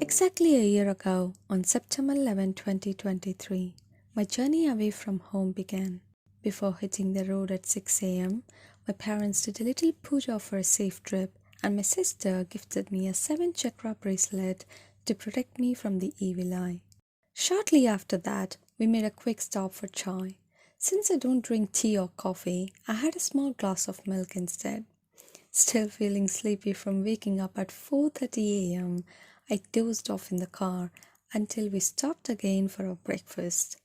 Exactly a year ago, on September 11, 2023, my journey away from home began. Before hitting the road at 6 a.m., my parents did a little puja for a safe trip, and my sister gifted me a 7 chakra bracelet to protect me from the evil eye. Shortly after that, we made a quick stop for chai. Since I don't drink tea or coffee, I had a small glass of milk instead. Still feeling sleepy from waking up at 4:30 a.m., I dozed off in the car until we stopped again for our breakfast.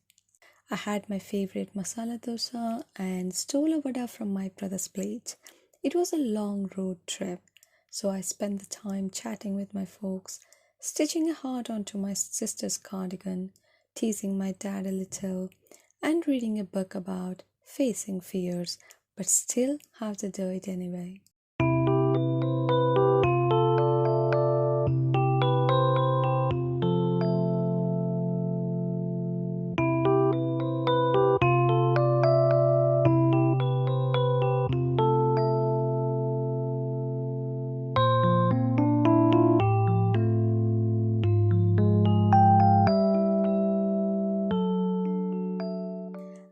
I had my favorite masala dosa and stole a vada from my brother's plate. It was a long road trip, so I spent the time chatting with my folks, stitching a heart onto my sister's cardigan, teasing my dad a little, and reading a book about facing fears, but still have to do it anyway.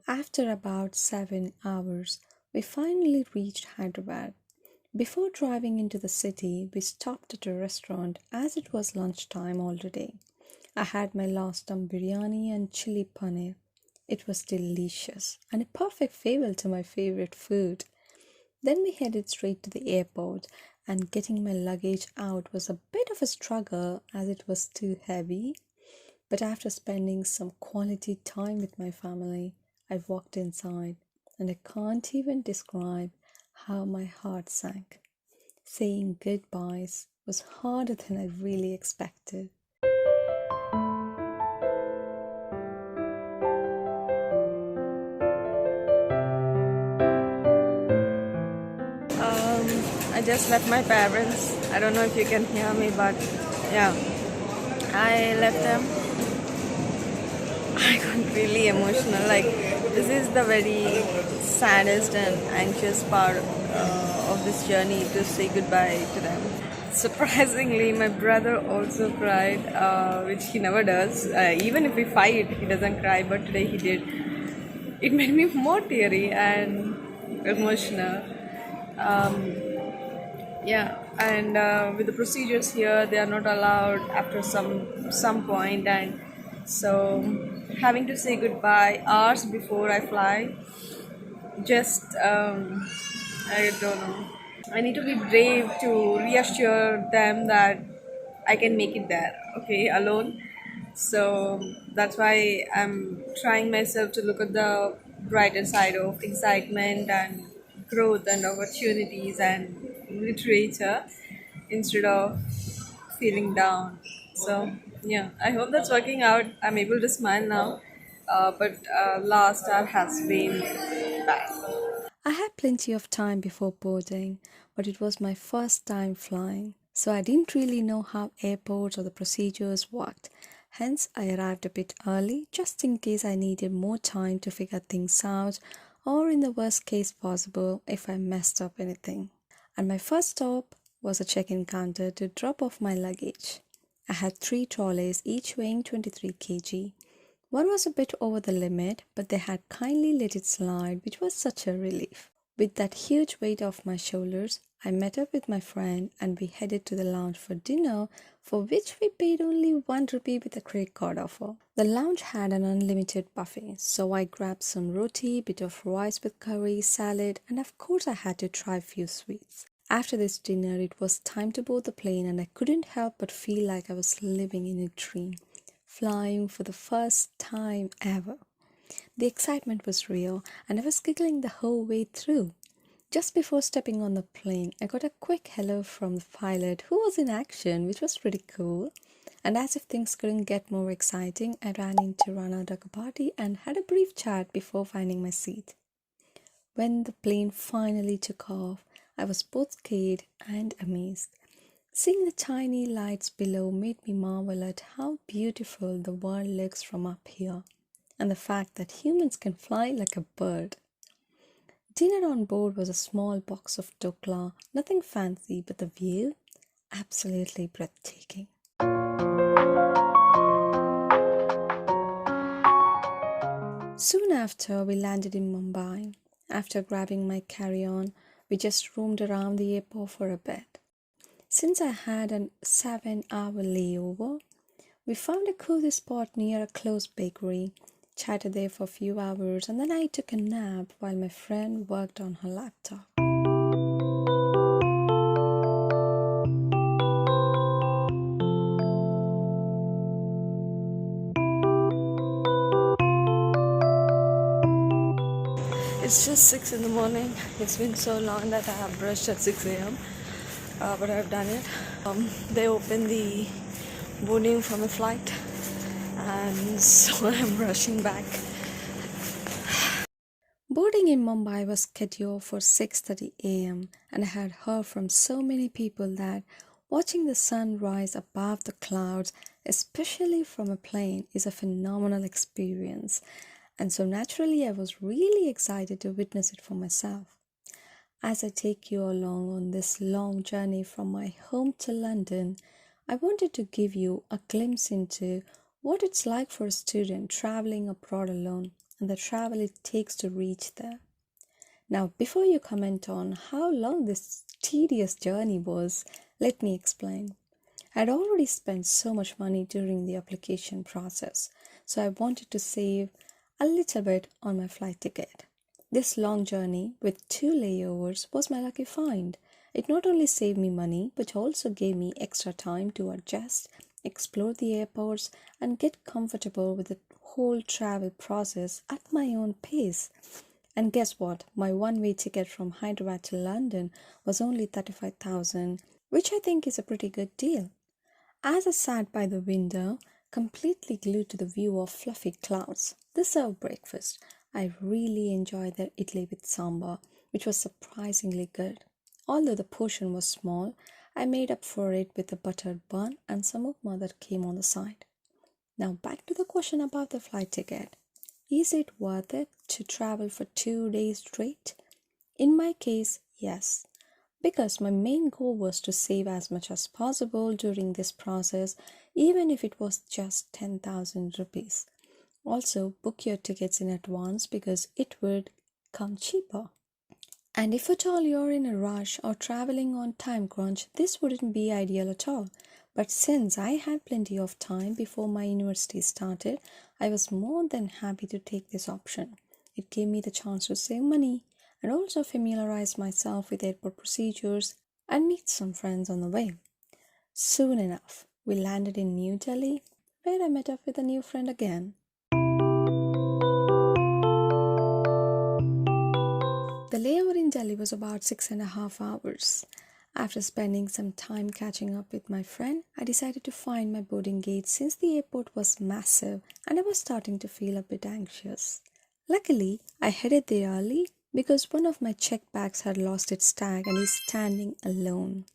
After about 7 hours, we finally reached Hyderabad. Before driving into the city, we stopped at a restaurant as it was lunchtime already. I had my last dum biryani and chili paneer. It was delicious and a perfect farewell to my favorite food. Then we headed straight to the airport, and getting my luggage out was a bit of a struggle as it was too heavy. But after spending some quality time with my family, I walked inside, and I can't even describe how my heart sank. Saying goodbyes was harder than I really expected. I just left my parents. I don't know if you can hear me, but yeah, I left them. I got really emotional. Like, this is the very saddest and anxious part of this journey, to say goodbye to them. Surprisingly, my brother also cried, which he never does. Even if we fight, he doesn't cry, but today he did. It made me more teary and emotional. Um, yeah, and with the procedures here, they are not allowed after some point, and so having to say goodbye hours before I fly, just I don't know. I need to be brave to reassure them that I can make it there, okay, alone. So that's why I'm trying myself to look at the brighter side of excitement and growth and opportunities and literature instead of feeling down. So yeah, I hope that's working out. I'm able to smile now, but last hour has been bad. I had plenty of time before boarding, but it was my first time flying, so I didn't really know how airports or the procedures worked. Hence, I arrived a bit early just in case I needed more time to figure things out, or in the worst case possible, if I messed up anything. And my first stop was a check in counter to drop off my luggage. I had 3 trolleys, each weighing 23 kg. One was a bit over the limit, but they had kindly let it slide, which was such a relief. With that huge weight off my shoulders, I met up with my friend and we headed to the lounge for dinner, for which we paid only 1 rupee with a credit card offer. The lounge had an unlimited buffet, so I grabbed some roti, bit of rice with curry, salad, and of course I had to try a few sweets. After this dinner, it was time to board the plane, and I couldn't help but feel like I was living in a dream, flying for the first time ever. The excitement was real, and I was giggling the whole way through. Just before stepping on the plane, I got a quick hello from the pilot who was in action, which was pretty cool. And as if things couldn't get more exciting, I ran into Rana Dagapati and had a brief chat before finding my seat. When the plane finally took off, I was both scared and amazed. Seeing the tiny lights below made me marvel at how beautiful the world looks from up here, and the fact that humans can fly like a bird. Dinner on board was a small box of dokla, nothing fancy, but the view absolutely breathtaking. Soon after, we landed in Mumbai. After grabbing my carry-on, we just roamed around the airport for a bit. Since I had a 7-hour layover, we found a cozy spot near a closed bakery, chatted there for a few hours, and then I took a nap while my friend worked on her laptop. It's just 6 in the morning. It's been so long that I have brushed at 6 a.m. But I've done it. They opened the boarding for my flight, and so I'm rushing back. Boarding in Mumbai was scheduled for 6:30 a.m. and I had heard from so many people that watching the sun rise above the clouds, especially from a plane, is a phenomenal experience. And so naturally I was really excited to witness it for myself. As I take you along on this long journey from my home to London, I wanted to give you a glimpse into what it's like for a student traveling abroad alone and the travel it takes to reach there. Now, before you comment on how long this tedious journey was, let me explain. I'd already spent so much money during the application process, so I wanted to save a little bit on my flight ticket. This long journey with 2 layovers was my lucky find. It not only saved me money but also gave me extra time to adjust, explore the airports, and get comfortable with the whole travel process at my own pace. And guess what? My one-way ticket from Hyderabad to London was only 35,000, which I think is a pretty good deal. As I sat by the window, completely glued to the view of fluffy clouds, they served breakfast. I really enjoyed their idli with sambar, which was surprisingly good. Although the portion was small, I made up for it with a buttered bun and some upma that came on the side. Now back to the question about the flight ticket. Is it worth it to travel for 2 days straight? In my case, yes. Because my main goal was to save as much as possible during this process, even if it was just 10,000 rupees. Also, book your tickets in advance because it would come cheaper. And if at all you're in a rush or traveling on time crunch, this wouldn't be ideal at all. But since I had plenty of time before my university started, I was more than happy to take this option. It gave me the chance to save money and also familiarize myself with airport procedures and meet some friends on the way. Soon enough, we landed in New Delhi, where I met up with a new friend again. The layover in Delhi was about 6.5 hours. After spending some time catching up with my friend, I decided to find my boarding gate since the airport was massive and I was starting to feel a bit anxious. Luckily, I headed there early because one of my check bags had lost its tag and is standing alone.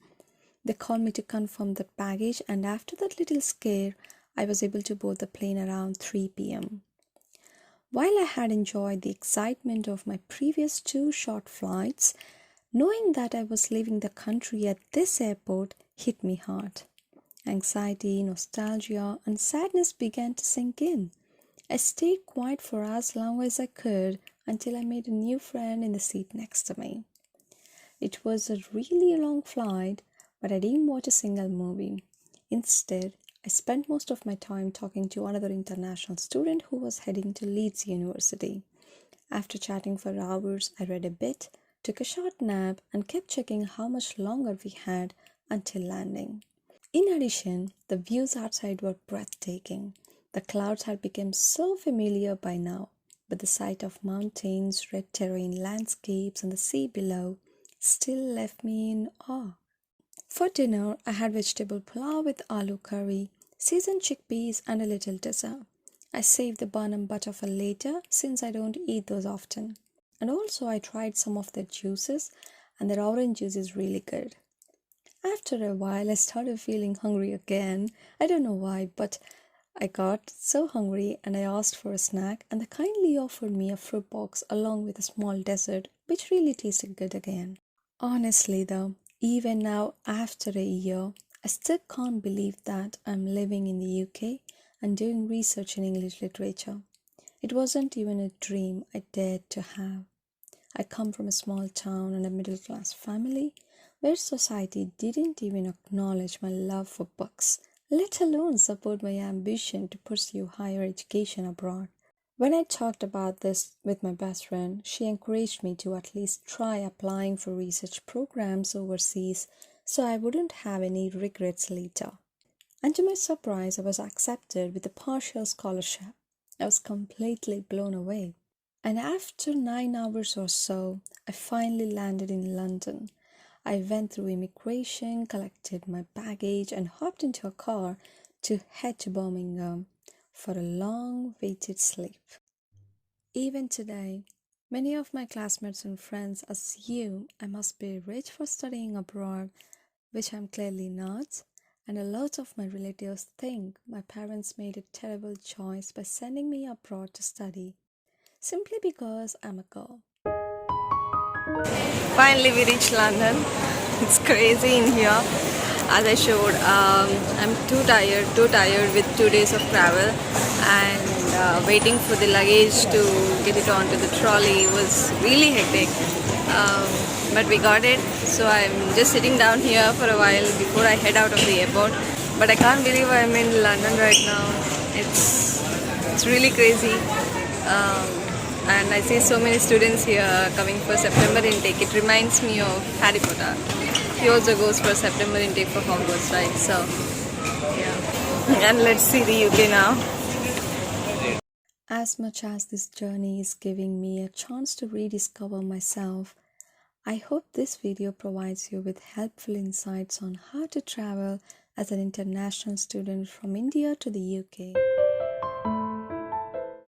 They called me to confirm the baggage, and after that little scare, I was able to board the plane around 3 p.m. While I had enjoyed the excitement of my previous 2 short flights, knowing that I was leaving the country at this airport hit me hard. Anxiety, nostalgia, and sadness began to sink in. I stayed quiet for as long as I could until I made a new friend in the seat next to me. It was a really long flight, but I didn't watch a single movie. Instead, I spent most of my time talking to another international student who was heading to Leeds University. After chatting for hours, I read a bit, took a short nap, and kept checking how much longer we had until landing. In addition, the views outside were breathtaking. The clouds had become so familiar by now, but the sight of mountains, red terrain landscapes, and the sea below still left me in awe. For dinner, I had vegetable pulao with aloo curry, seasoned chickpeas, and a little dessert. I saved the bun and butter for later since I don't eat those often. And also, I tried some of their juices, and their orange juice is really good. After a while, I started feeling hungry again. I don't know why, but I got so hungry and I asked for a snack, and they kindly offered me a fruit box along with a small dessert, which really tasted good again. Honestly, though, even now, after a year, I still can't believe that I'm living in the UK and doing research in English literature. It wasn't even a dream I dared to have. I come from a small town and a middle class family where society didn't even acknowledge my love for books, let alone support my ambition to pursue higher education abroad. When I talked about this with my best friend, she encouraged me to at least try applying for research programs overseas so I wouldn't have any regrets later. And to my surprise, I was accepted with a partial scholarship. I was completely blown away. And after 9 hours or so, I finally landed in London. I went through immigration, collected my baggage, and hopped into a car to head to Birmingham for a long waited sleep. Even today, many of my classmates and friends assume I must be rich for studying abroad, which I'm clearly not, and a lot of my relatives think my parents made a terrible choice by sending me abroad to study, simply because I'm a girl. Finally, we reached London. It's crazy in here. As I showed, I'm too tired with 2 days of travel, and waiting for the luggage to get it onto the trolley was really hectic. But we got it, so I'm just sitting down here for a while before I head out of the airport. But I can't believe I'm in London right now. It's really crazy. And I see so many students here coming for September intake. It reminds me of Harry Potter. He also goes for September intake for Hogwarts, right? So, yeah. And let's see the UK now. As much as this journey is giving me a chance to rediscover myself, I hope this video provides you with helpful insights on how to travel as an international student from India to the UK.